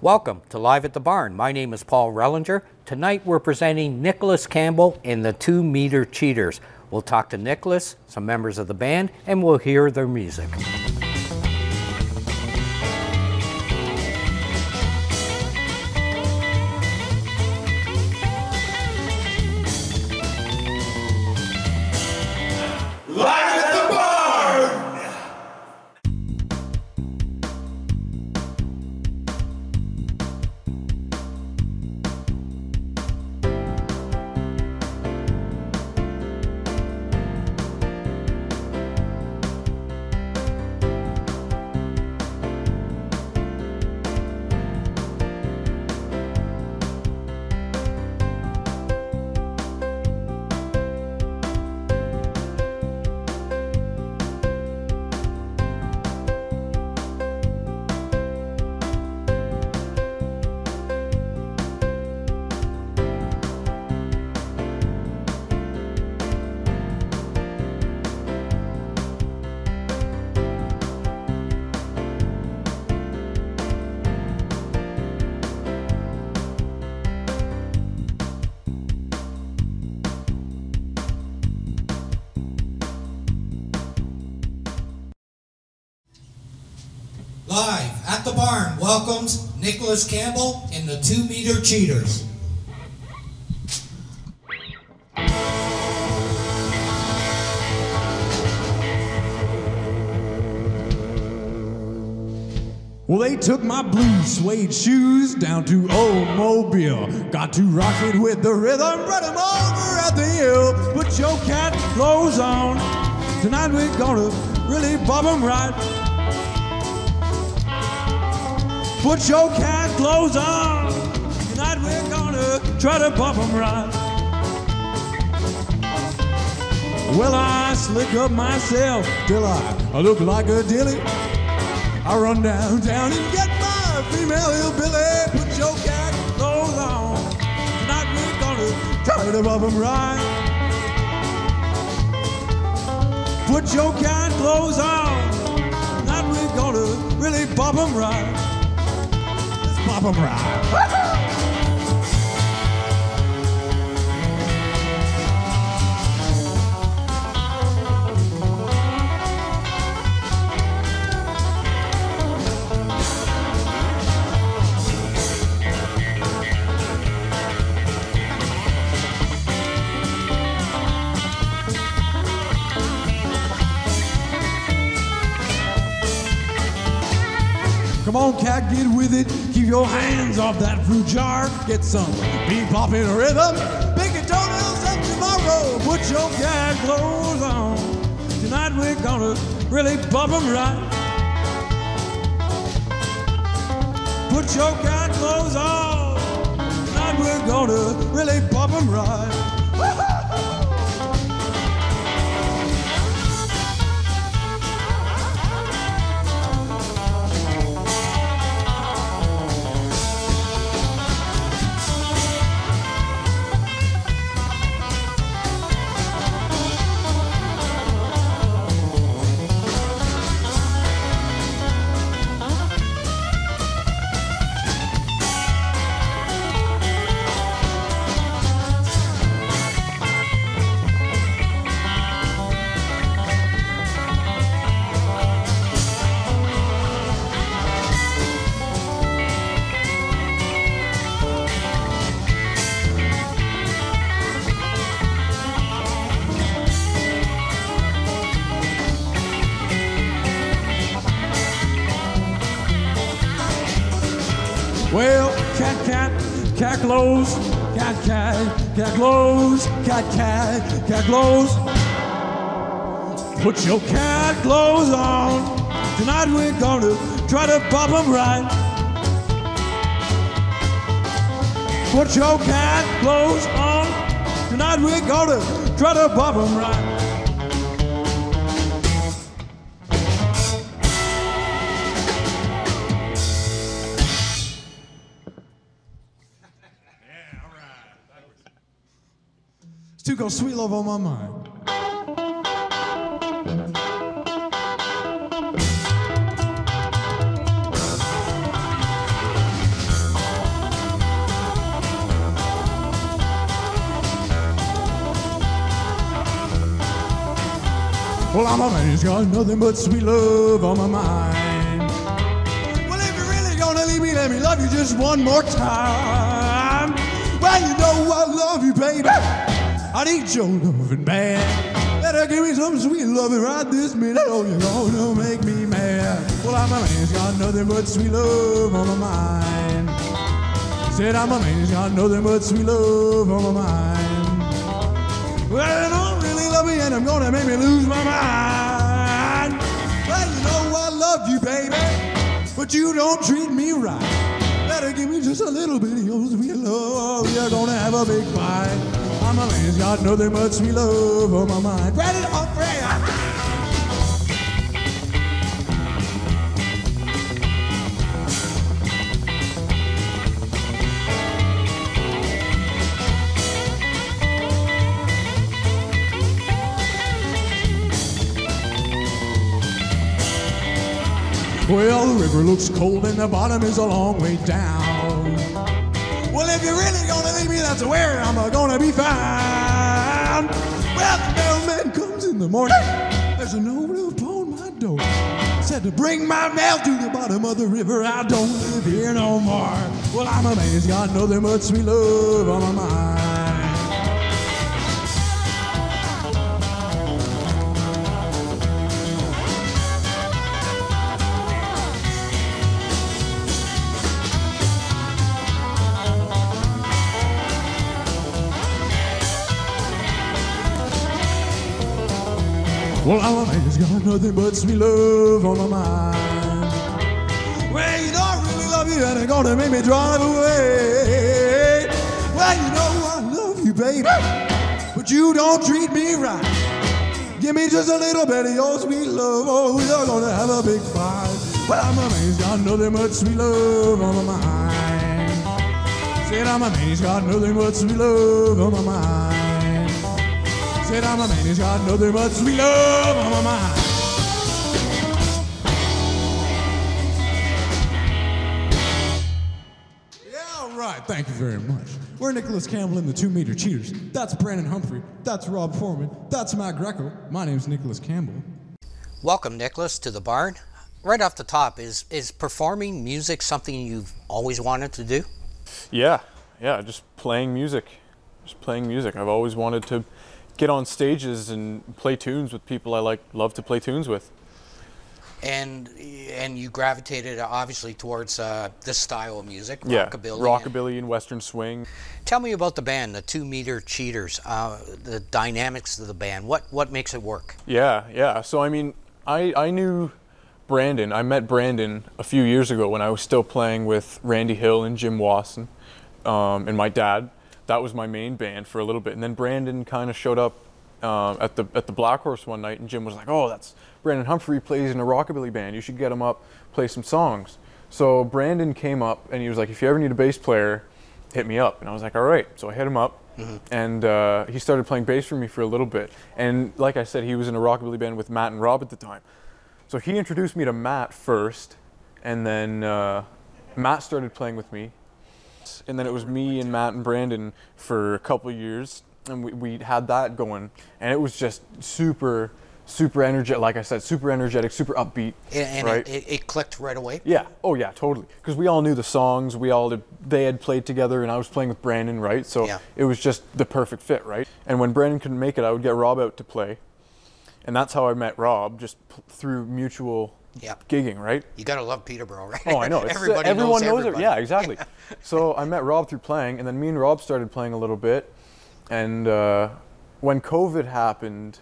Welcome to Live at the Barn. My name is Paul Rellinger. Tonight we're presenting Nicholas Campbell and the Two-Metre Cheaters. We'll talk to Nicholas, some members of the band, and we'll hear their music. Live at the Barn welcomes Nicholas Campbell and the Two-Metre Cheaters. Well, they took my blue suede shoes down to Old Mobile. Got to rock it with the rhythm, run 'em over at the hill. Put your cat clothes on. Tonight we're gonna really bob 'em right. Put your cat clothes on. Tonight we're gonna try to bump 'em right. Well, I slick up myself till I look like a dilly. I run downtown and get my female hillbilly. Put your cat clothes on. Tonight we're gonna try to bump 'em right. Put your cat clothes on. Tonight we're gonna really bump 'em right. Pop 'em right. Come on, cat, get with it. Keep your hands off that fruit jar. Get some bebop-in rhythm. Pick your toenails up tomorrow. Put your cat clothes on. Tonight we're gonna really bump 'em right. Put your cat clothes on. Tonight we're gonna really bump 'em right. Well, cat clothes, cat clothes, cat clothes. Put your cat clothes on. Tonight we're gonna try to bump 'em right. Put your cat clothes on. Tonight we're gonna try to bump 'em right. Still got Sweet Love on my mind. Well, I'm a man who's got nothing but sweet love on my mind. Well, if you're really gonna leave me, let me love you just one more time. Well, you know I love you, baby. I need your loving bad. Better give me some sweet loving right this minute, or you're gonna make me mad. Well, I'm a man who's got nothing but sweet love on my mind. Said I'm a man who's got nothing but sweet love on my mind. Well, you don't really love me, and I'm gonna make me lose my mind. Well, you know I love you, baby, but you don't treat me right. Better give me just a little bit of your sweet love. You're gonna have a big fight. I'm a man who's got nothing but sweet love on my mind. Ready to Humphrey. Well, the river looks cold and the bottom is a long way down. Well, if you're really gonna leave me, that's where I'm gonna be found. Well, the mailman comes in the morning. There's a note upon my door. Said to bring my mail to the bottom of the river. I don't live here no more. Well, I'm a man who's got nothing but sweet love on my mind. Well, I'm a man who's got nothing but sweet love on my mind. Well, you know I really love you and it's gonna make me drive away. Well, you know I love you, baby, but you don't treat me right. Give me just a little bit of your sweet love, or we're gonna have a big fight. Well, I'm a man who's got nothing but sweet love on my mind. Said I'm a man who's got nothing but sweet love on my mind. Said I'm a man who's got nothing but sweet love on my mind. Yeah, all right, thank you very much. We're Nicholas Campbell and the Two-Metre Cheaters. That's Brandon Humphrey. That's Rob Foreman. That's Matt Greco. My name's Nicholas Campbell. Welcome, Nicholas, to the barn. Right off the top, is performing music something you've always wanted to do? Yeah, just playing music. Just playing music. I've always wanted to get on stages and play tunes with people I love to play tunes with. And you gravitated obviously towards this style of music, yeah, rockabilly. Rockabilly and Western Swing. Tell me about the band, the Two-Metre Cheaters, the dynamics of the band. What makes it work? Yeah. So I mean, I knew Brandon. I met Brandon a few years ago when I was still playing with Randy Hill and Jim Wasson and my dad. That was my main band for a little bit, and then Brandon kind of showed up at the Black Horse one night, and Jim was like, "Oh, that's Brandon Humphrey, plays in a rockabilly band. You should get him up, play some songs." So Brandon came up, and he was like, "If you ever need a bass player, hit me up." And I was like, "All right." So I hit him up, and he started playing bass for me for a little bit. And like I said, he was in a rockabilly band with Matt and Rob at the time. So he introduced me to Matt first, and then Matt started playing with me. And then it was me and Matt and Brandon for a couple of years, and we had that going, and it was just super energetic. Like I said, super energetic, super upbeat. And right? it clicked right away. Yeah. Oh yeah, totally. Because we all knew the songs. They had played together, and I was playing with Brandon, right? So yeah. It was just the perfect fit, right? And when Brandon couldn't make it, I would get Rob out to play, and that's how I met Rob, just through mutual. Yep. Gigging, right? You gotta love Peterborough, right? Oh, I know. Everyone knows it. Yeah, exactly. So I met Rob through playing, and then me and Rob started playing a little bit. And when COVID happened,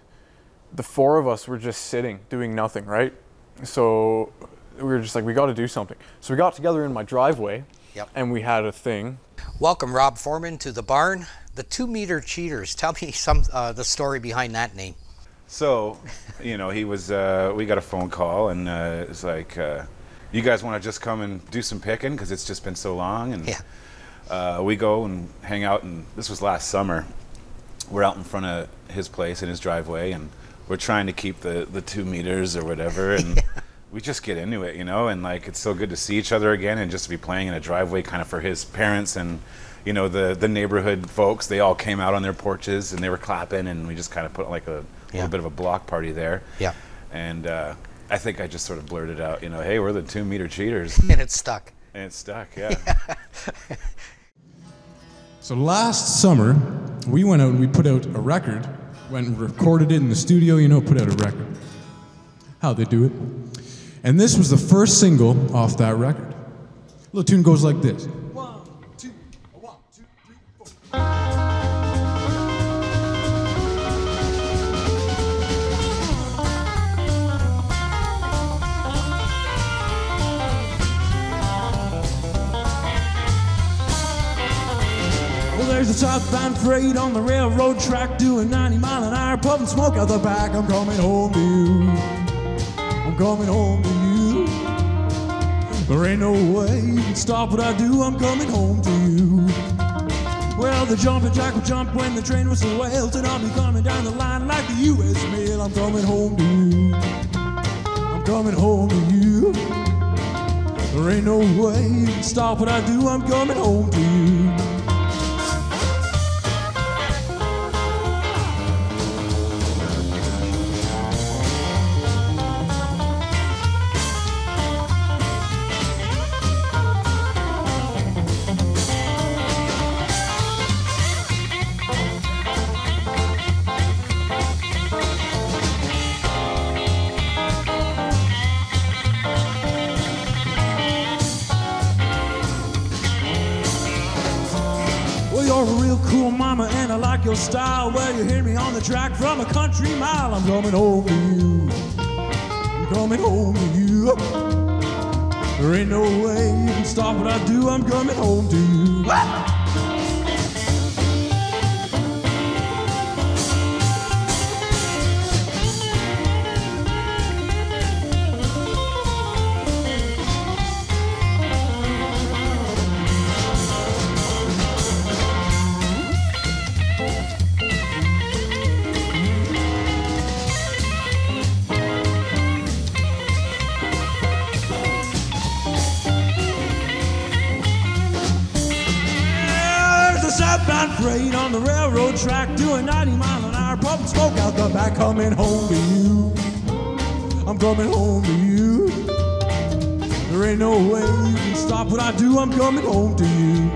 the four of us were just sitting, doing nothing, right? So we were just like, we got to do something. So we got together in my driveway, and we had a thing. Welcome, Rob Foreman, to the barn. The Two-Metre Cheaters. Tell me the story behind that name. So, you know, we got a phone call, and it's like, you guys want to just come and do some picking because it's just been so long? And we go and hang out, and this was last summer. We're out in front of his place in his driveway, and we're trying to keep the 2 meters or whatever, and we just get into it, you know, and like it's so good to see each other again and just to be playing in a driveway kind of for his parents and, you know, the neighborhood folks. They all came out on their porches and they were clapping, and we just kind of put like a a little bit of a block party there. Yeah. And I think I just sort of blurted out, you know, hey, we're the 2-meter cheaters. And it stuck. And it stuck, yeah. So last summer, we went out and we put out a record, went and recorded it in the studio, you know, put out a record. How they do it. And this was the first single off that record. The little tune goes like this. 1, 2, 1, 2, 3, 4. Well, there's a southbound freight on the railroad track doing 90 mile an hour, puffing smoke out the back. I'm coming home to you. I'm coming home to you. There ain't no way you can stop what I do. I'm coming home to you. Well, the jumping jack will jump when the train whistle wails, and I'll be coming down the line like the U.S. mail. I'm coming home to you. I'm coming home to you. There ain't no way you can stop what I do. I'm coming home to you. You're a real cool mama and I like your style. Well, you hear me on the track from a country mile. I'm coming home to you. I'm coming home to you. There ain't no way you can stop what I do. I'm coming home to you. Southbound freight on the railroad track doing 90 mile an hour, puffing smoke out the back. Coming home to you. I'm coming home to you. There ain't no way you can stop what I do. I'm coming home to you.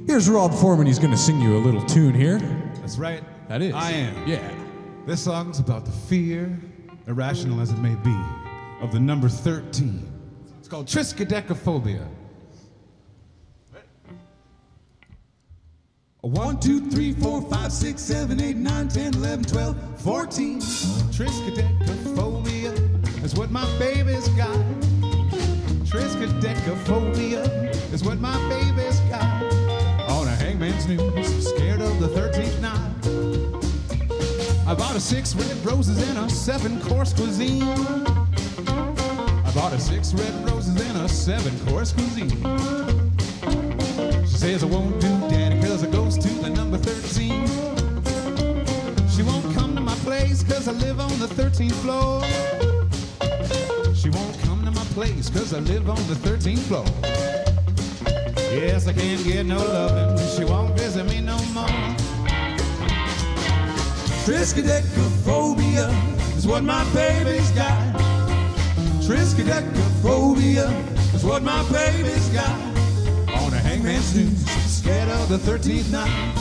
Here's Rob Foreman. He's going to sing you a little tune here. That's right. That is. I am. Yeah. This song's about the fear, irrational as it may be, of the number 13. It's called triskaidekaphobia. 1, 2, 3, 4, 5, 6, 7, 8, 9, 10, 11, 12, 14. Triskaidekaphobia is what my baby's got. Triskaidekaphobia is what my baby's got. On a hangman's noose, scared of the 13th night. I bought her 6 red roses and a 7-course cuisine. I bought her 6 red roses and a 7-course cuisine. She says I won't do daddy cause it goes to the number 13. She won't come to my place cause I live on the 13th floor. She won't come to my place cause I live on the 13th floor. Yes, I can't get no loving. She won't visit me no more. Triskaidekaphobia is what my baby's got. Triskaidekaphobia is what my baby's got. On a hangman's noose, scared of the 13th night.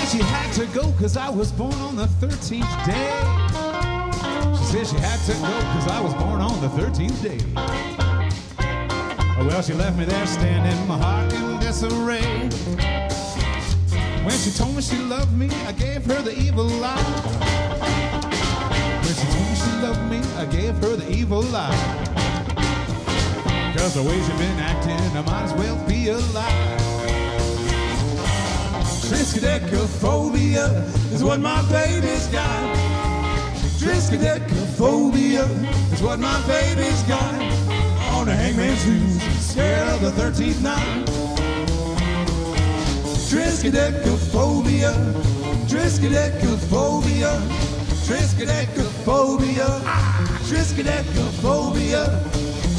she had to go cause I was born on the 13th day. She said she had to go cause I was born on the 13th day. Well, she left me there standing, my heart in disarray. When she told me she loved me, I gave her the evil lie. When she told me she loved me, I gave her the evil lie. Cause the way she been acting, I might as well be alive. Triskaidekaphobia is what my baby's got. Triskaidekaphobia is what my baby's got. On the hangman's noose, scared of the 13th night. Triskaidekaphobia, triskaidekaphobia, triskaidekaphobia, triskaidekaphobia,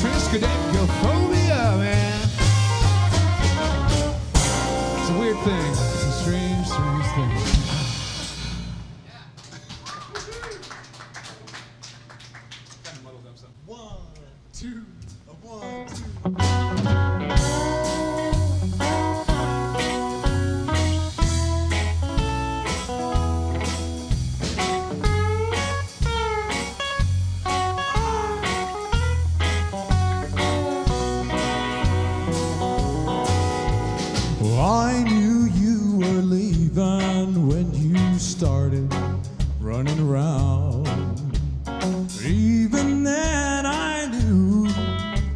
triskaidekaphobia, man. It's a weird thing. It's a strange, strange thing. 1, 2, 1, 2. I knew you were leaving when you started running around. Even then I knew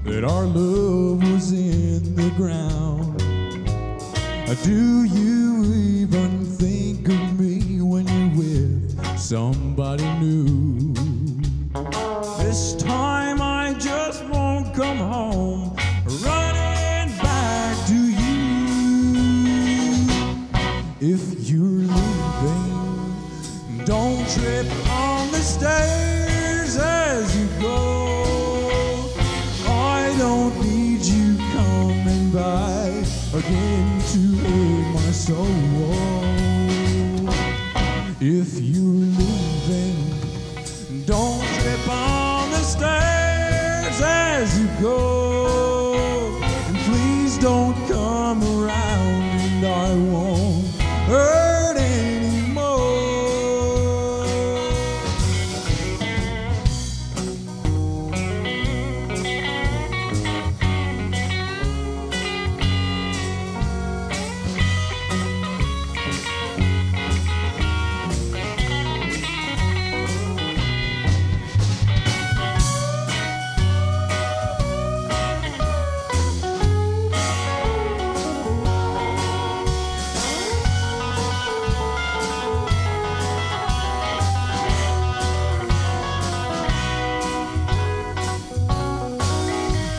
that our love was in the ground. Do you even think of me when you're with somebody new? This time I just won't come home running back to you. If you're leaving, don't trip on the stairs as you go. I don't need you coming back again to hurt my soul. If you're leaving, don't trip on the stairs as you go. And please don't come around and I won't hurt anymore.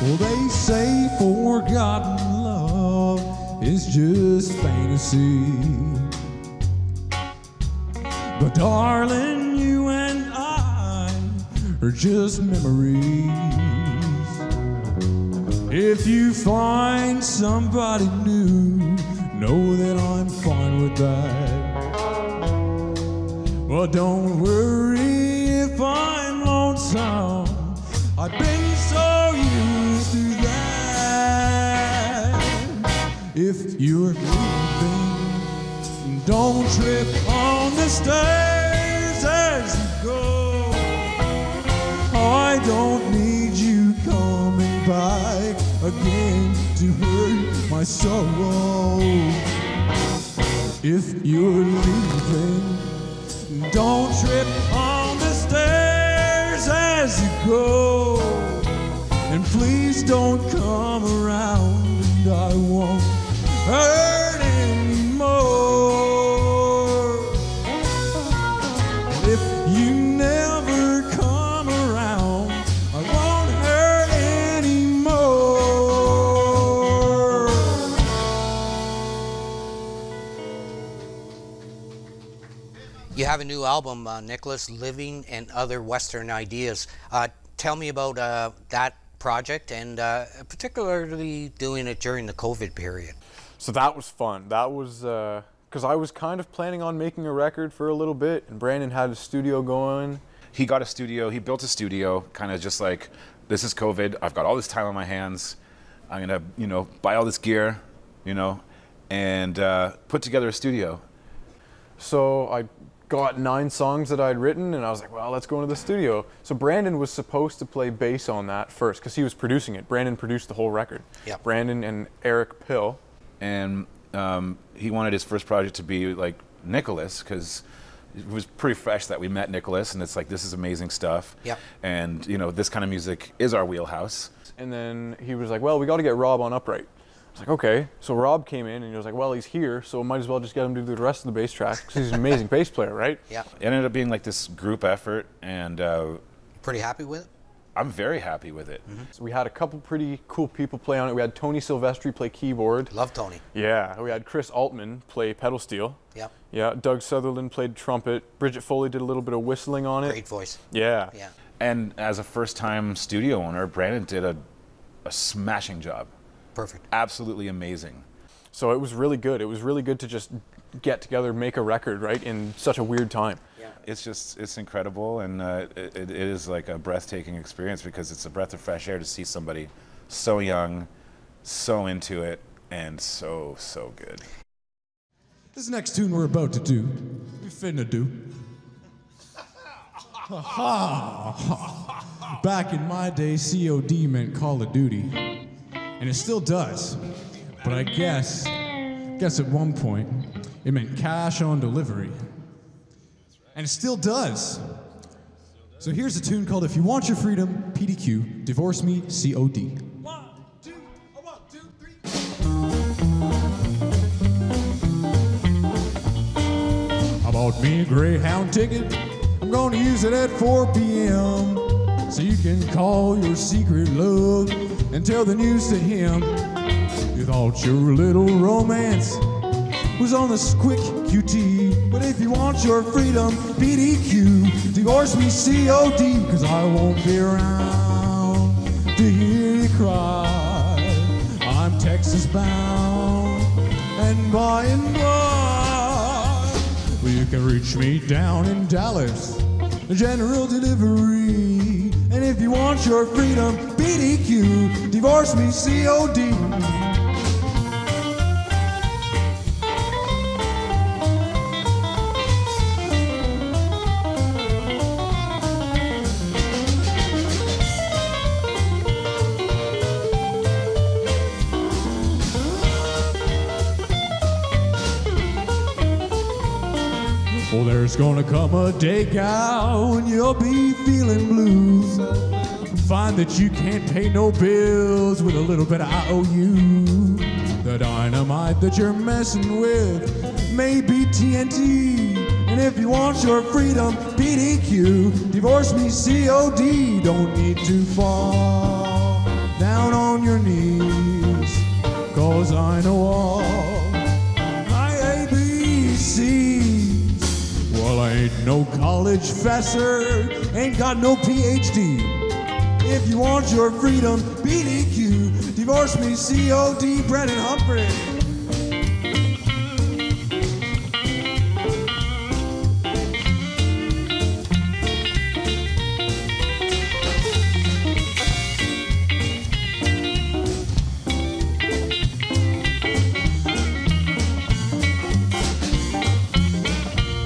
Well, they say forgotten love is just fantasy. But darling, you and I are just memories. If you find somebody new, know that I'm fine with that. Well, don't worry if I'm lonesome. I've been so used to that. If you're leaving, don't trip on the stairs as you go. I don't need you coming back again to hurt my soul. If you're leaving, don't trip on the stairs as you go. And please don't come around and I won't hurt anymore. If you never come around, I won't hurt anymore. You have a new album, Nicholas, Living and Other Western Ideas. Tell me about that project and particularly doing it during the COVID period. So that was fun. That was because I was kind of planning on making a record for a little bit, and Brandon had a studio going. He got a studio, he built a studio, kind of just like, this is COVID, I've got all this time on my hands, I'm gonna, buy all this gear, and put together a studio. So I got 9 songs that I'd written, and I was like, well, let's go into the studio. So Brandon was supposed to play bass on that first because he was producing it. Brandon produced the whole record. Yep. Brandon and Eric Pill. And he wanted his first project to be like Nicholas, because it was pretty fresh that we met Nicholas, and it's like, this is amazing stuff. Yep. And, you know, this kind of music is our wheelhouse. And then he was like, well, we got to get Rob on upright. I was like, okay. So Rob came in and he was like, well, he's here, so might as well just get him to do the rest of the bass tracks because he's an amazing bass player, right? Yeah. It ended up being like this group effort, and Pretty happy with it? I'm very happy with it. So we had a couple pretty cool people play on it. We had Tony Silvestri play keyboard. Love Tony. Yeah. We had Chris Altman play pedal steel. Yep. Yeah. Doug Sutherland played trumpet. Bridget Foley did a little bit of whistling on it. Great voice. Yeah. Yeah. And as a first-time studio owner, Brandon did a smashing job. Perfect. Absolutely amazing. So it was really good. It was really good to just get together, make a record, right, in such a weird time. Yeah. It's incredible, and it is like a breathtaking experience because it's a breath of fresh air to see somebody so young, so into it, and so good. This next tune we're about to do, we finna do. Back in my day, COD meant Call of Duty, and it still does. But I guess at one point, it meant cash on delivery. And it still does. So here's a tune called If You Want Your Freedom, PDQ, Divorce Me, COD. 1, 2, 1, 2, 3. I bought me a Greyhound ticket. I'm gonna use it at 4 p.m. So you can call your secret love and tell the news to him. You thought your little romance was on this quick QT, but if you want your freedom, PDQ, divorce me COD, cause I won't be around to hear you cry. I'm Texas bound, and by, well, you can reach me down in Dallas, general delivery, and if you want your freedom, PDQ, divorce me COD. Well, there's gonna come a day, gal, when you'll be feeling blue. Find that you can't pay no bills with a little bit of IOU. The dynamite that you're messing with may be TNT. And if you want your freedom, PDQ, divorce me COD. Don't need to fall down on your knees, cause I know all my ABCs. Well, I ain't no college professor, ain't got no PhD. If you want your freedom, PDQ, divorce me COD, Brennan Humphrey.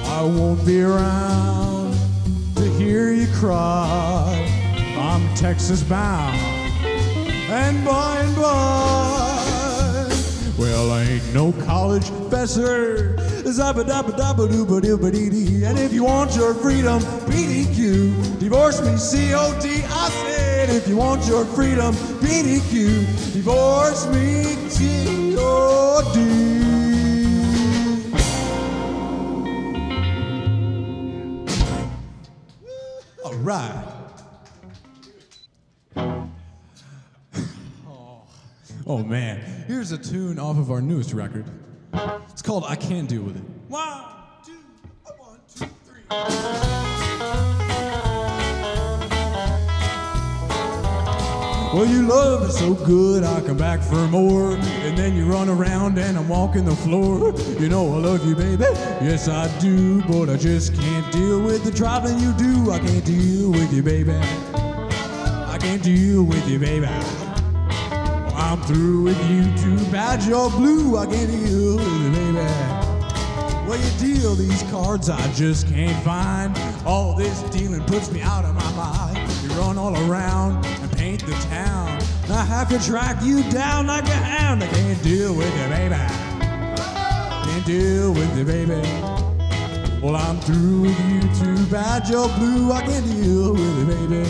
I won't be around to hear you cry. I'm Texas bound, and by, well, I ain't no college professor. Zabba-dabba-dabba-dooba-dooba-dee-dee. And if you want your freedom, PDQ, divorce me COD. I said, if you want your freedom, PDQ, divorce me COD. All right. Oh man, here's a tune off of our newest record. It's called I Can't Deal With It. 1, 2, 1, 2, 3. Well, you love it so good, I come back for more. And then you run around and I'm walking the floor. You know I love you, baby. Yes, I do. But I just can't deal with the driving you do. I can't deal with you, baby. I can't deal with you, baby. I'm through with you, too bad you're blue. I can't deal with you, baby. Well, you deal these cards I just can't find. All this dealing puts me out of my mind. You run all around and paint the town. I have to track you down like a hound. I can't deal with you, baby. Can't deal with you, baby. Well, I'm through with you, too bad you're blue. I can't deal with you, baby.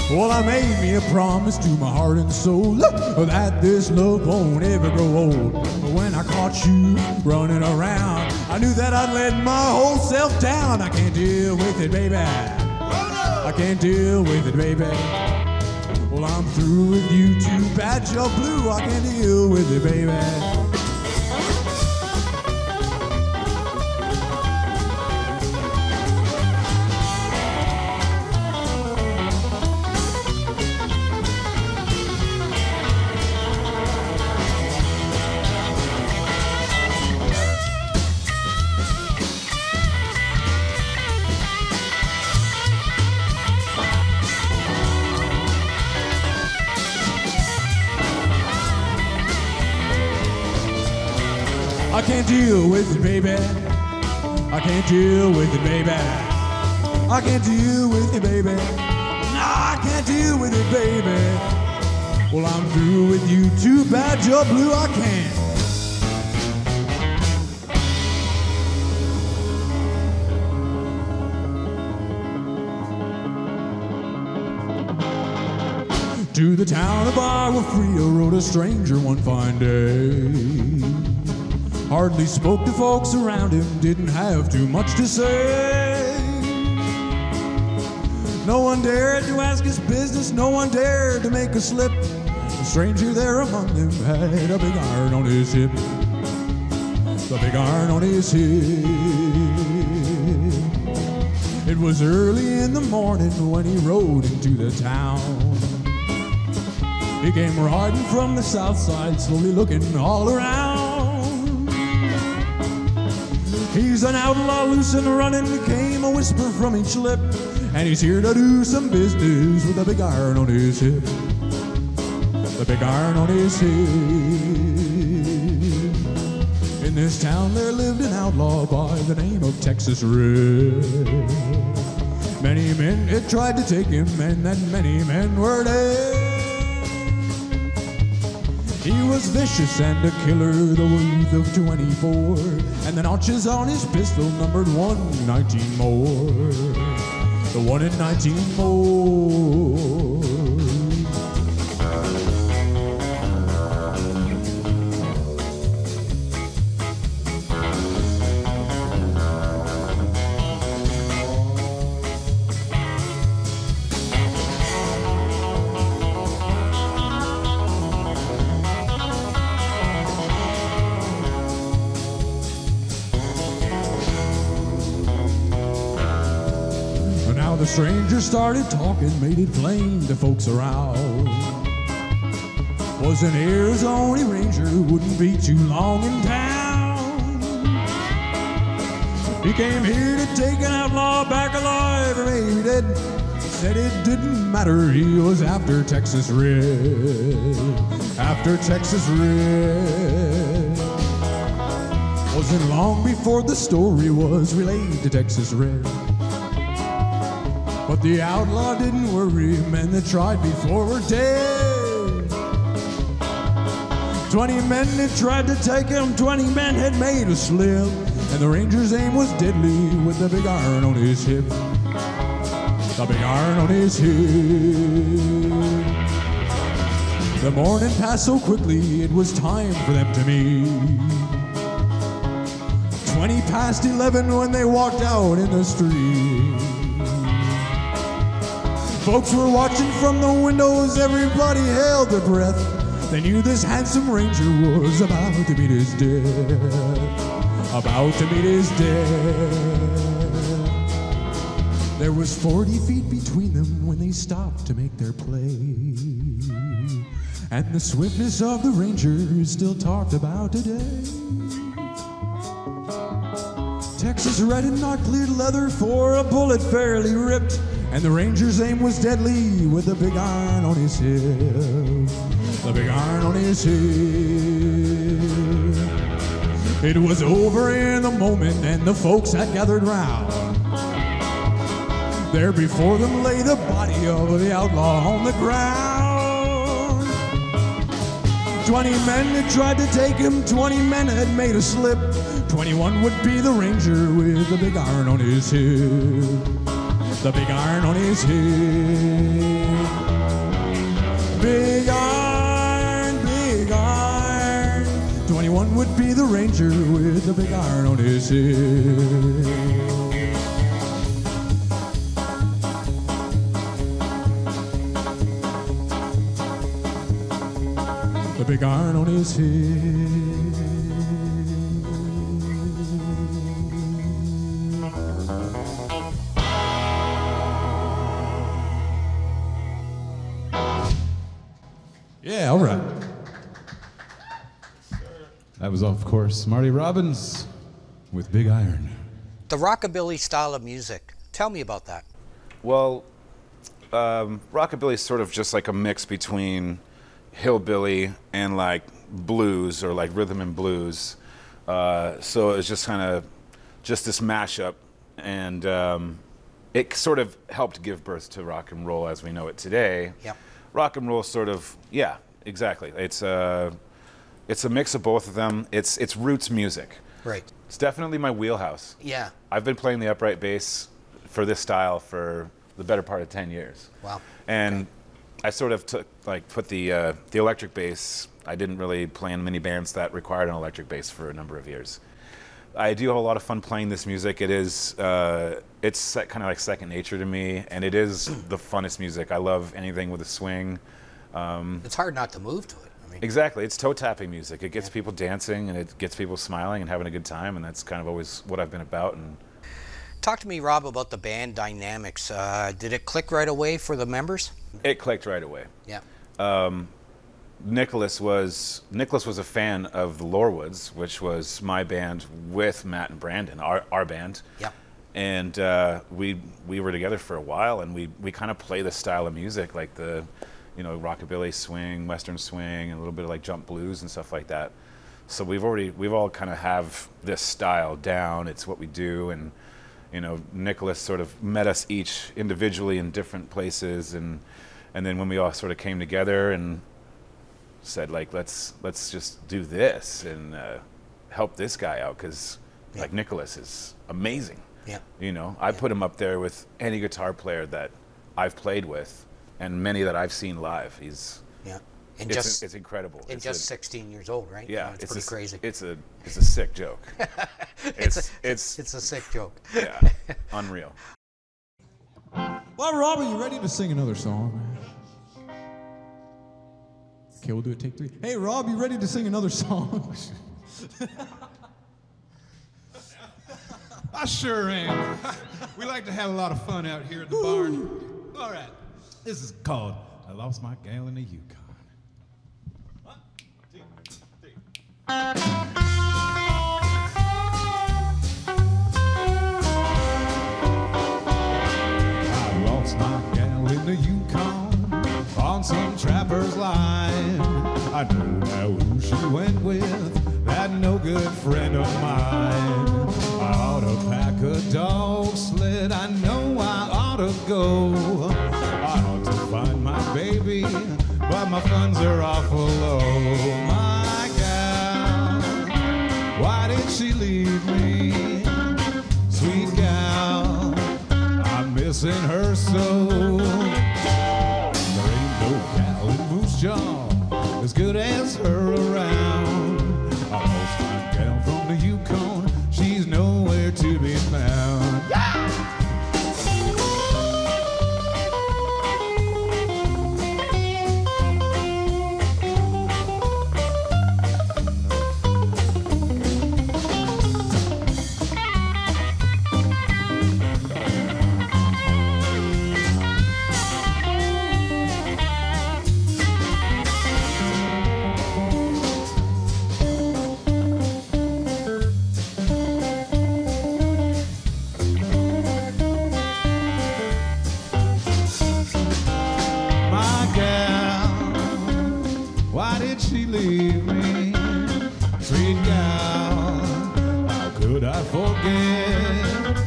Well, I made me a promise to my heart and soul that this love won't ever grow old. But when I caught you running around, I knew that I'd let my whole self down. I can't deal with it, baby. I can't deal with it, baby. Well, I'm through with you, too bad you're blue. I can't deal with it, baby. I can't deal with it, baby. I can't deal with it, baby. I can't deal with it, baby. No, I can't deal with it, baby. Well, I'm through with you, too bad you're blue. I can't. To the town of Iowa Free, rode a stranger one fine day. Hardly spoke to folks around him, didn't have too much to say. No one dared to ask his business, no one dared to make a slip. The stranger there among them had a big iron on his hip. The big iron on his hip. It was early in the morning when he rode into the town. He came riding from the south side, slowly looking all around. He's an outlaw, loose and running, came a whisper from each lip. And he's here to do some business with a big iron on his hip. The big iron on his hip. In this town there lived an outlaw by the name of Texas Red. Many men had tried to take him, and then many men were dead. He was vicious and a killer, the worth of 24. And the notches on his pistol numbered 119 more. The 1 in 19 more. The stranger started talking, made it plain to folks around. Was an Arizona Ranger, wouldn't be too long in town. He came here to take an outlaw back alive or maybe dead. Said it didn't matter, he was after Texas Red. After Texas Red. Wasn't long before the story was relayed to Texas Red. But the outlaw didn't worry, men that tried before were dead. 20 men had tried to take him, 20 men had made a slip. And the ranger's aim was deadly with the big iron on his hip. The big iron on his hip. The morning passed so quickly, it was time for them to meet. 20 past 11 when they walked out in the street. Folks were watching from the windows, everybody held their breath. they knew this handsome ranger was about to meet his death. About to meet his death. There was 40 feet between them when they stopped to make their play. And the swiftness of the ranger is still talked about today. Texas red and not cleared leather for a bullet fairly ripped. And the ranger's aim was deadly with the big iron on his hip. The big iron on his hip. It was over in a moment and the folks had gathered round. There before them lay the body of the outlaw on the ground. 20 men had tried to take him, 20 men had made a slip. 21 would be the ranger with the big iron on his hip. The big iron on his hip. Big iron, big iron. 21 would be the ranger with the big iron on his hip. The big iron on his head. Yeah, all right. That was, of course, Marty Robbins with Big Iron. The rockabilly style of music. Tell me about that. Well, rockabilly is sort of just like a mix between hillbilly and like blues or like rhythm and blues. So it's just kind of just this mashup, and it sort of helped give birth to rock and roll as we know it today. Yep. Rock and roll sort of, yeah, exactly. It's a mix of both of them. It's roots music. Right. It's definitely my wheelhouse. Yeah. I've been playing the upright bass for this style for the better part of 10 years. Wow. And I sort of put the electric bass. I didn't really play in many bands that required an electric bass for a number of years. I do have a lot of fun playing this music. It is, it's kind of like second nature to me, and it is the funnest music. I love anything with a swing. It's hard not to move to it. I mean, Exactly, it's toe tapping music. It gets people dancing, and it gets people smiling and having a good time, and that's kind of always what I've been about. And talk to me, Rob, about the band dynamics. Did it click right away for the members? it clicked right away. Yeah. Nicholas was a fan of the Lorewoods, which was my band with Matt and Brandon, our band. Yeah. And we were together for a while, and we kind of play this style of music, like the, rockabilly swing, western swing, and a little bit of like jump blues and stuff like that. So we've all kind of have this style down. It's what we do, and Nicholas sort of met us each individually in different places, and then when we all sort of came together and said, like, let's just do this and help this guy out, because like Nicholas is amazing. Yeah. I put him up there with any guitar player that I've played with, and many that I've seen live. He's And it's incredible. And just 16 years old, right? Yeah, it's pretty crazy. It's a sick joke. It's a sick joke. Yeah, unreal. Well, Rob, are you ready to sing another song? Okay, we'll do it take 3. Hey, Rob, you ready to sing another song? I sure am. We like to have a lot of fun out here at the barn. All right, this is called I Lost My Gal in the Yukon. 1, 2, 3. I lost my gal in the Yukon on some trapper's line. I know now who she went with, that no good friend of mine. I ought to pack a dog sled, I know I ought to go. I ought to find my baby, but my funds are awful low. My gal, why did she leave me? Sweet gal, I'm missing her so. There ain't no gal in Moose Jaw as good as her around. I lost my gal from the Yukon, she's nowhere to be found. forget.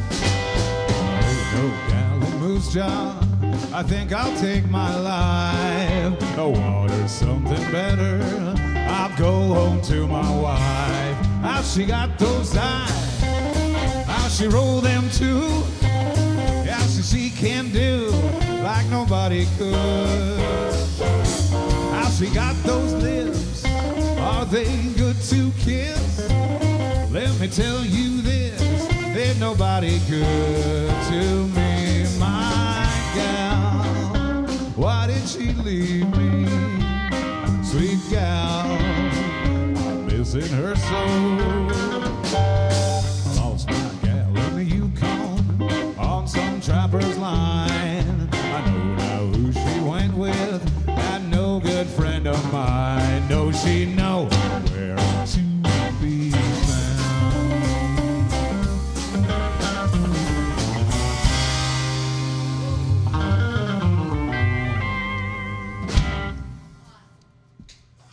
Ain't no gal in Moose Jaw, I think I'll take my life. The water's something better, I'll go home to my wife. How she got those eyes, how she rolled them too. Yeah, she can do like nobody could. How she got those lips, are they good to kiss? Let me tell you this, ain't nobody good to me. My gal, why did she leave me? Sweet gal, I'm missing her so. I lost my gal in the Yukon on some trapper's line. I know now who she went with, that no good friend of mine. Knows she know where to be found.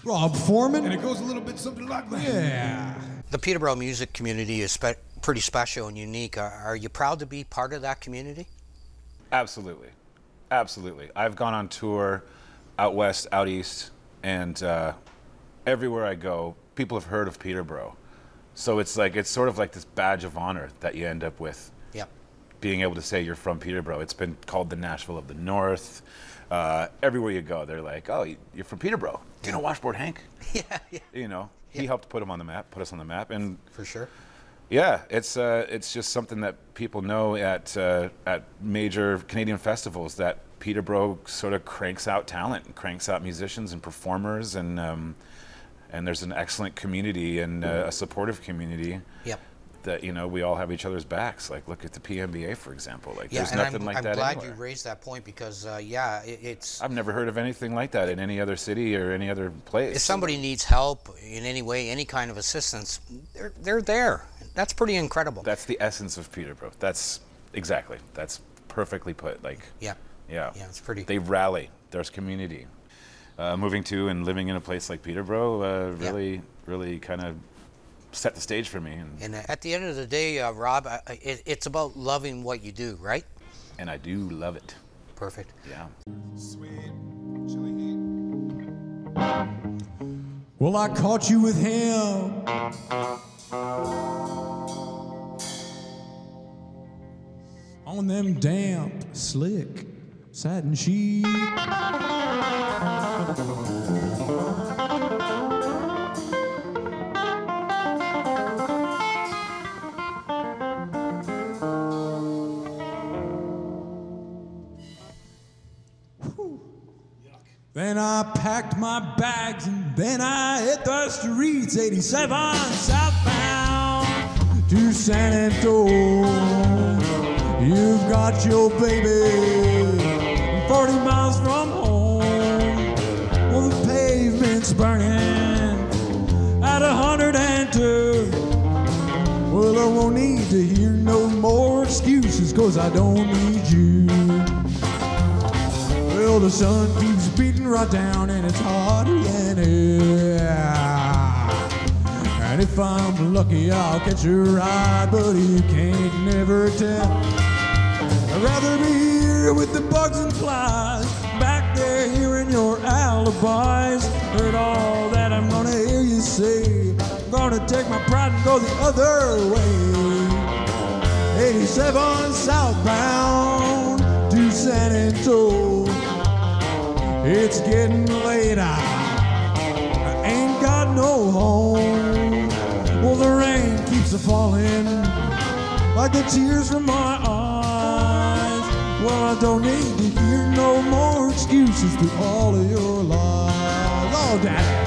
Rob Foreman. And it goes a little bit something like that. Yeah. The Peterborough music community is pretty special and unique. Are you proud to be part of that community? Absolutely. Absolutely. I've gone on tour out west, out east, and everywhere I go, people have heard of Peterborough. So it's sort of like this badge of honor that you end up with. Yep. Being able to say you're from Peterborough. It's been called the Nashville of the North. Everywhere you go, they're like, oh, you're from Peterborough. Do you know Washboard Hank? Yeah, yeah. You know, he helped put us on the map. And For sure. yeah, it's just something that people know at major Canadian festivals, that Peterborough sort of cranks out talent and cranks out musicians and performers, and there's an excellent community and a supportive community. Yep. That, you know, we all have each other's backs. Like, look at the PMBA, for example. Like, Yeah, there's and nothing like I'm that glad anywhere. you raised that point because, yeah, it's... I've never heard of anything like that in any other city or any other place. If somebody needs help in any way, any kind of assistance, they're there. That's pretty incredible. That's the essence of Peterborough. That's perfectly put. Like, Yeah. yeah, Yeah, it's pretty... They rally. There's community. Moving to and living in a place like Peterborough really kind of set the stage for me. And at the end of the day, Rob, it's about loving what you do, right? And I do love it. Perfect. Yeah. Sweet chili heat. Well, I caught you with him. On them damp, slick satin sheets. Then I packed my bags and then I hit the streets, 87 southbound to San Antonio. You've got your baby 40 miles from home. Well, the pavement's burning at 102. Well, I won't need to hear no more excuses, 'cause I don't need you. Well, the sun keeps beating right down and it's hotter than air. And if I'm lucky, I'll catch a ride, but you can't never tell. I'd rather be here with the bugs and flies, back there hearing your alibis. Heard all that I'm gonna hear you say. I'm gonna take my pride and go the other way. 87 southbound to San Antonio. It's getting late, I ain't got no home. Well, the rain keeps a-falling like the tears from my eyes. Well, I don't need to hear no more excuses through all of your lies. Oh, Daddy.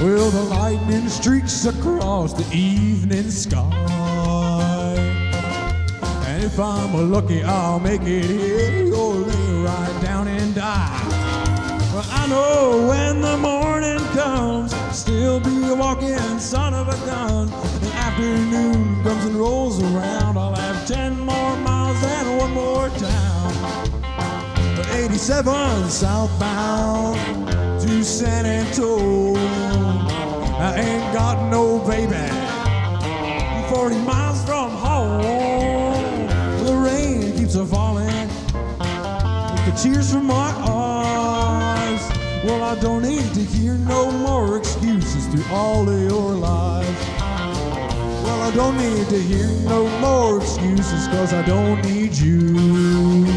Well, the lightning streaks across the evening sky. And if I'm lucky, I'll make it here. You'll lay right down and die. I know when the morning comes, still be a walking son of a gun. And afternoon comes and rolls around, I'll have 10 more miles and one more town. 87 southbound to San Antonio. I ain't got no baby, 40 miles from home. The rain keeps a falling, with the tears from my eyes. Well, I don't need to hear no more excuses through all of your lives. Well, I don't need to hear no more excuses, 'cause I don't need you.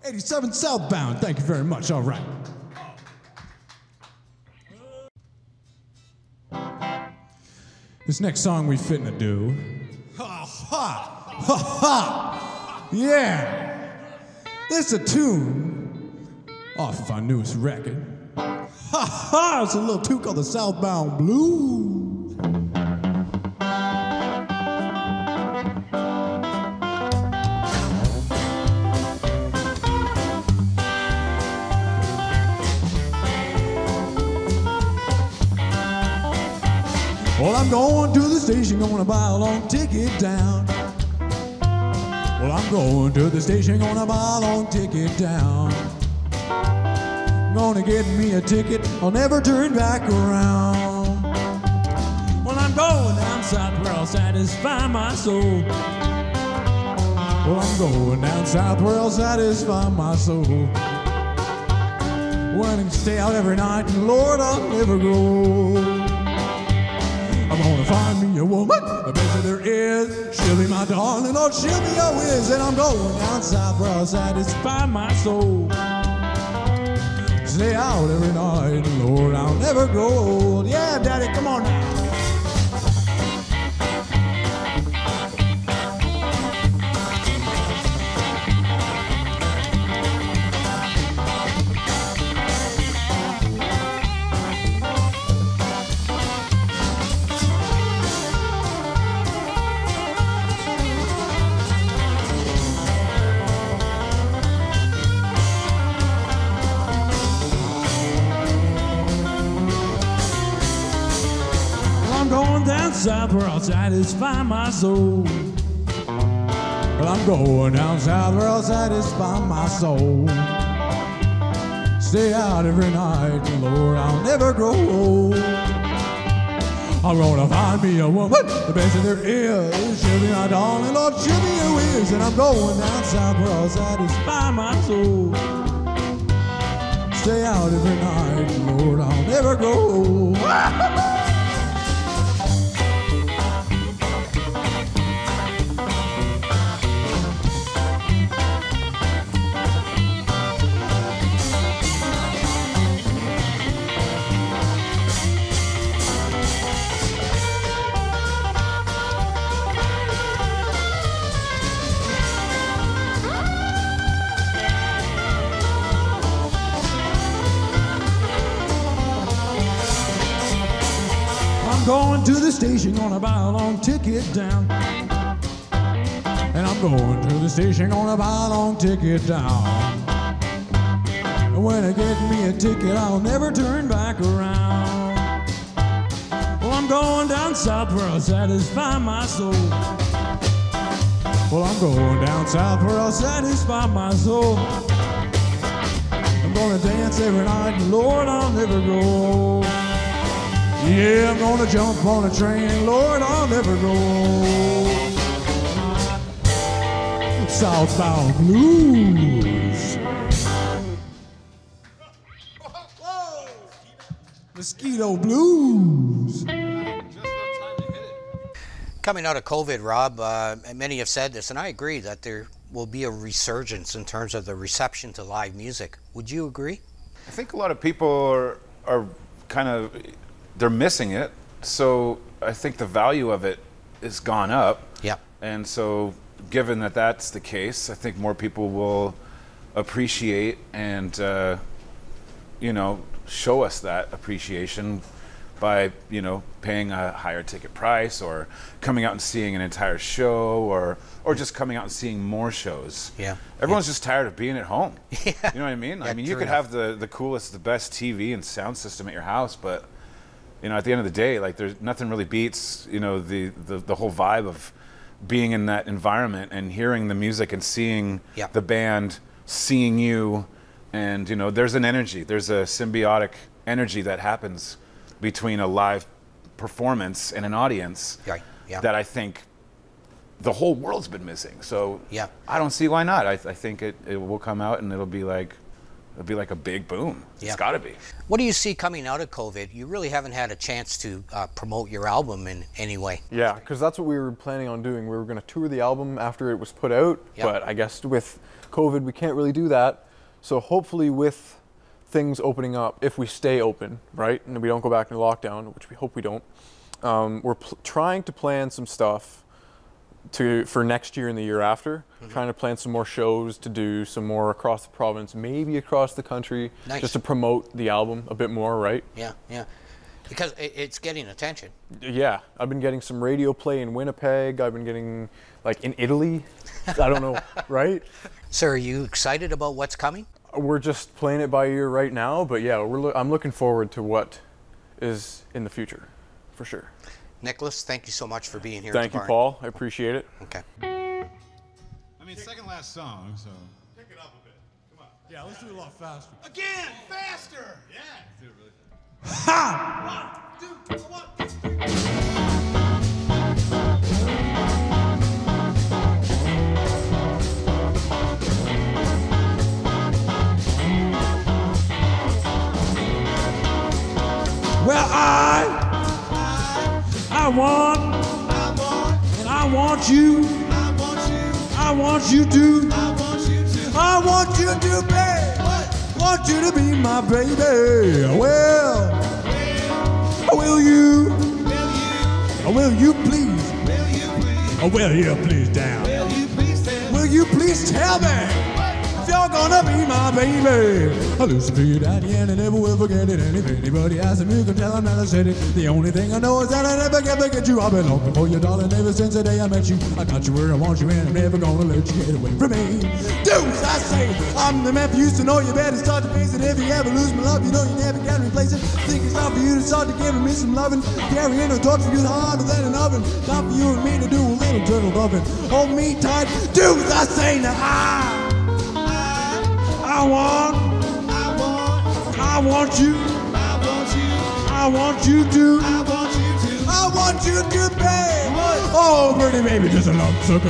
'87 southbound, thank you very much, all right. This next song we fitting to do. Ha ha! Ha ha! Yeah! This is a tune off our newest record. Ha ha! It's a little tune called the Southbound Blues. Well, I'm going to the station, gonna buy a long ticket down. Well, I'm going to the station, gonna buy a long ticket down. Gonna get me a ticket, I'll never turn back around. Well, I'm going down south where I'll satisfy my soul. Well, I'm going down south where I'll satisfy my soul. When I can stay out every night, and Lord, I'll never grow. I'm gonna find me a woman, the best that there is. She'll be my darling, Lord, she'll be a whiz. And I'm going down south where I'll satisfy my soul. Stay out every night, Lord, I'll never grow old. Yeah, Daddy, come on now. South where I'll satisfy my soul. Well, I'm going down south where I'll satisfy my soul. Stay out every night, Lord, I'll never grow old. I'm gonna find me a woman, the best that there is. She'll be my darling, Lord, she'll be a whiz. And I'm going down south where I'll satisfy my soul. Stay out every night, Lord, I'll never grow old. Going to the station, gonna buy a long ticket down. And I'm going to the station, gonna buy a long ticket down. And when I get me a ticket, I'll never turn back around. Well, I'm going down south where I'll satisfy my soul. Well, I'm going down south where I'll satisfy my soul. I'm gonna dance every night, and Lord, I'll never grow old. Yeah, I'm gonna jump on a train, Lord, I'll never go. Southbound Blues. Whoa. Mosquito Blues. Coming out of COVID, Rob, many have said this, and I agree that there will be a resurgence in terms of the reception to live music. Would you agree? I think a lot of people are kind of, they're missing it. So I think the value of it has gone up. Yeah. And so given that that's the case, I think more people will appreciate and, you know, show us that appreciation by, you know, paying a higher ticket price or coming out and seeing an entire show or just coming out and seeing more shows. Yeah. Everyone's just tired of being at home. Yeah. You know what I mean? Yeah, I mean, you true could enough. have the coolest, the best TV and sound system at your house, but, you know, at the end of the day, like, there's nothing really beats, you know, the whole vibe of being in that environment and hearing the music and seeing Yeah. the band, seeing you, and, you know, there's an energy, there's a symbiotic energy that happens between a live performance and an audience Right. Yeah. that I think the whole world's been missing. So Yeah. I don't see why not. I think it will come out and it'll be like a big boom. Yeah. It's got to be. What do you see coming out of COVID? You really haven't had a chance to promote your album in any way. Yeah, because that's what we were planning on doing. We were going to tour the album after it was put out, Yep. but I guess with COVID we can't really do that. So hopefully with things opening up, if we stay open, right, and we don't go back into lockdown, which we hope we don't, we're trying to plan some stuff for next year and the year after. Trying to plan some more shows to do, some more across the province, maybe across the country, Nice. just to promote the album a bit more, right? Yeah, yeah. Because it's getting attention. Yeah, I've been getting some radio play in Winnipeg. I've been getting, like, in Italy. I don't know, right? Sir, are you excited about what's coming? We're just playing it by ear right now, but yeah, I'm looking forward to what is in the future, for sure. Nicholas, thank you so much for being here. Thank you, Paul. I appreciate it. Okay. I mean, second last song, so. Pick it up a bit. Come on. Yeah, let's do it a lot faster. Again, faster! Yeah. Do it really Well, I want, and I want you, I want you to, I want you to be, want you to be my baby. Well, will you please, will you please down, will you please tell me if you're gonna be my baby? I listen to your daddy and I never will forget it. And if anybody asks me, you can tell them that I said it. The only thing I know is that I never can forget you. I've been looking for you, darling, ever since the day I met you. I got you where I want you and I'm never gonna let you get away from me. Do as I say, I'm the man for you to know you better start to face it. If you ever lose my love, you know you never can replace it. Think it's time for you to start to give me some loving. Carrying a torch for you harder than an oven. Time for you and me to do a little turtle loving. Hold me tight, do as I say now. I want you, I want you to, I want you to be, oh pretty baby, just a love sucker.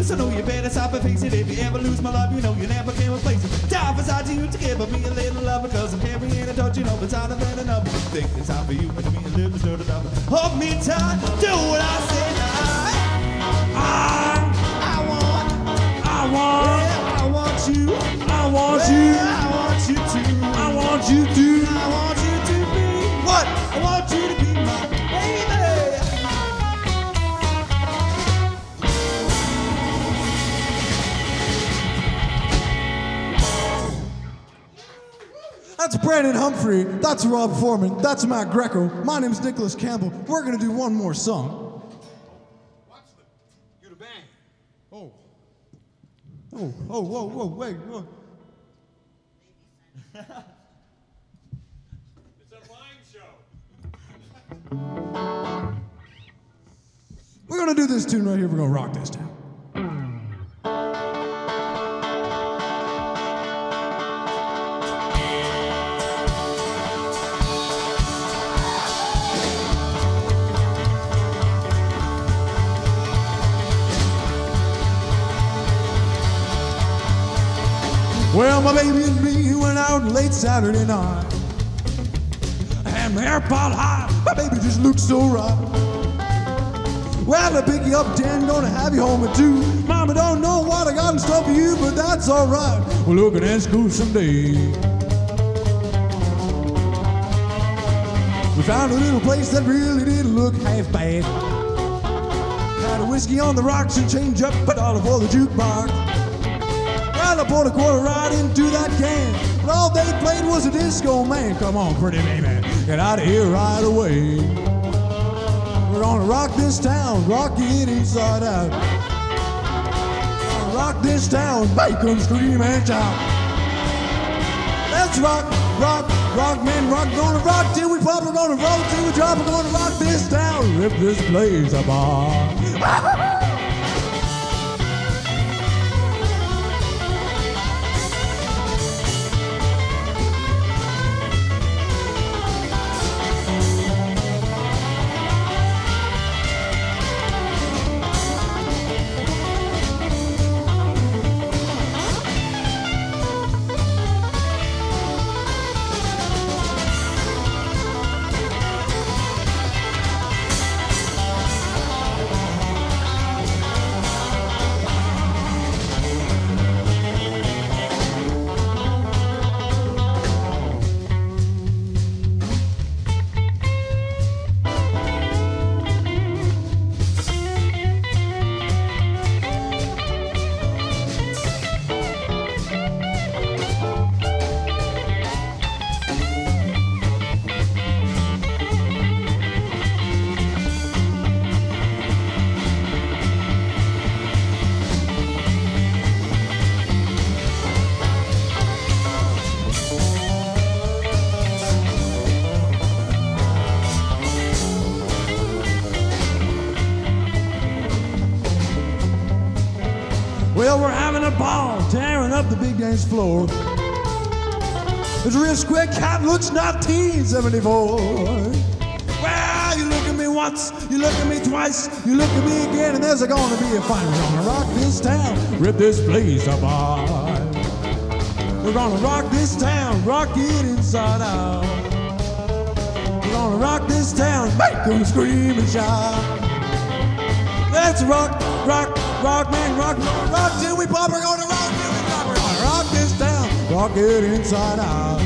So know you better stop and face it. If you ever lose my love, you know you never can replace it. Time for side to you to give me a little love, because I'm carrying a touch, you know, but I don't have enough. Think it's time for you to be a little dirty love. Hold me tight, do what I say now. I want you, I want you, I want you to, I want you to, I want you to be what? I want you to be my baby. That's Brandon Humphrey. That's Rob Foreman. That's Matt Greco. My name's Nicholas Campbell. We're going to do one more song. You the band. Oh. Whoa, wait. Whoa. It's a wine show. We're going to do this tune right here. We're going to rock this town. Well, my baby and me went out late Saturday night. I had my hair piled high, my baby just looked so right. Well, I pick you up 10, gonna have you home at 2. Mama don't know what I got in store for you, but that's alright. We're looking at school someday. We found a little place that really didn't look half bad. Had a whiskey on the rocks and change up $1 for the jukebox. Well, I poured a quarter right into that can, but all they played was a disco man. Come on, pretty baby, get out of here right away. We're gonna rock this town, rock it inside out. Gonna rock this town, make 'em scream and shout. Let's rock, rock, rock, man, rock. Gonna rock till we pop, we're gonna roll till we drop. We're gonna rock this town, rip this place apart. Well, we're having a ball, tearing up the big dance floor. It's a real square cat, looks 1974. Well, you look at me once, you look at me twice, you look at me again, and there's gonna be a fight. We're gonna rock this town, rip this place apart. We're gonna rock this town, rock it inside out. We're gonna rock this town, make 'em scream and shout. Let's rock, rock, rock, man, rock, rock till we pop. We're gonna rock till we pop. We're gonna rock this town, rock it inside out.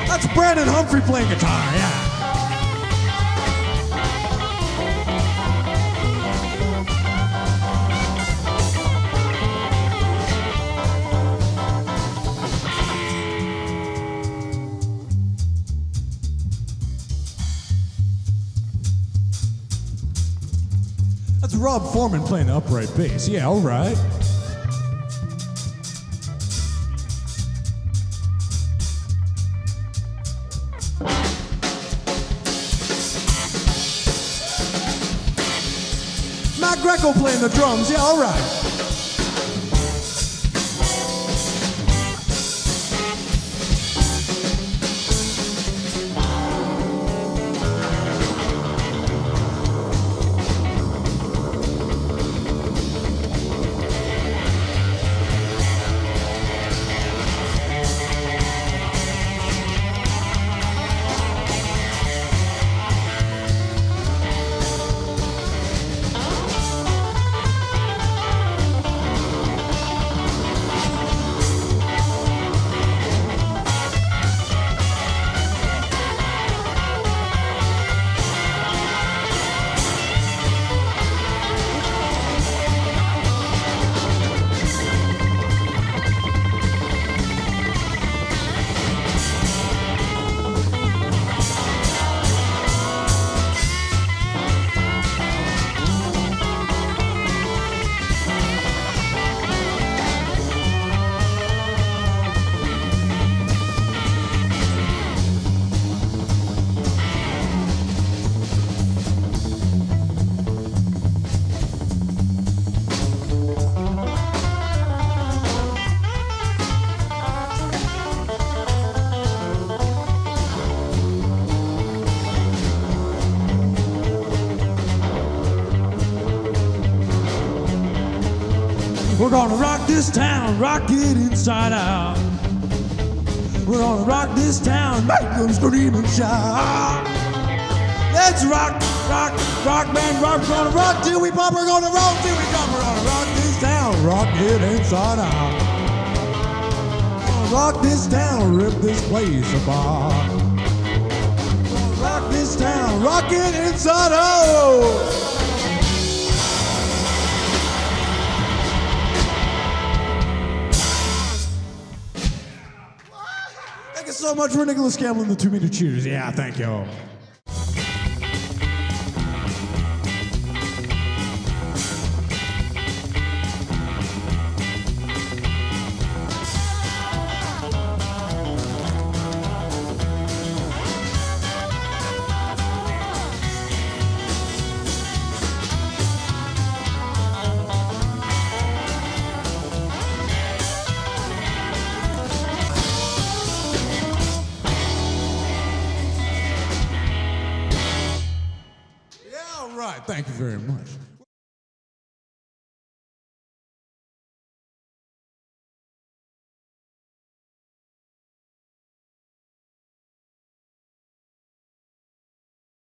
That's Brandon Humphrey playing guitar, yeah. That's Rob Foreman playing the upright bass. Yeah, all right. Matt Greco playing the drums. Yeah, all right. We're gonna rock this town, rock it inside out. We're gonna rock this town, make them scream and shout. Let's rock, rock, rock, man, rock. We're gonna rock till we pop, we're gonna roll till we drop. We're gonna rock this town, rock it inside out. We're gonna rock this town, rip this place apart. We're gonna rock this town, rock it inside out. Thank you so much for Nicholas Campbell and the 2-Metre Cheers. Yeah, thank you. Thank you very much.